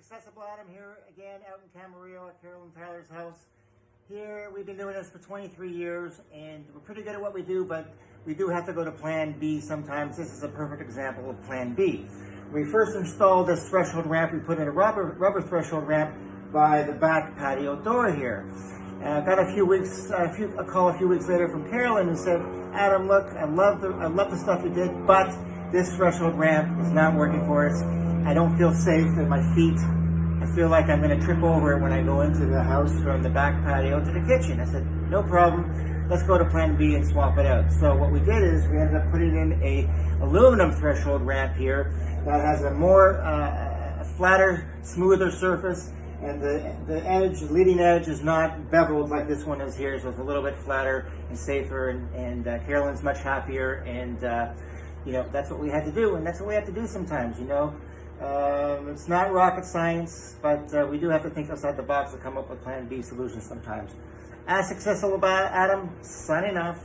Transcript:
Accessible Adam here again out in Camarillo at Carolyn Tyler's house. Here we've been doing this for 23 years and we're pretty good at what we do, but we do have to go to plan B sometimes. This is a perfect example of plan B. When we first installed this threshold ramp, we put in a rubber threshold ramp by the back patio door here. And I got a call a few weeks later from Carolyn who said, Adam, look, I love the stuff you did, but this threshold ramp is not working for us. I don't feel safe in my feet. I feel like I'm going to trip over it when I go into the house from the back patio to the kitchen. I said, no problem. Let's go to plan B and swap it out. So what we did is we ended up putting in a aluminum threshold ramp here that has a more flatter, smoother surface, and the edge, the leading edge, is not beveled like this one is here, so it's a little bit flatter and safer, and Carolyn's much happier, and you know, that's what we had to do, and that's what we have to do sometimes, you know. It's not rocket science, but we do have to think outside the box to come up with plan B solutions sometimes. Ask Accessible Adam, signing off.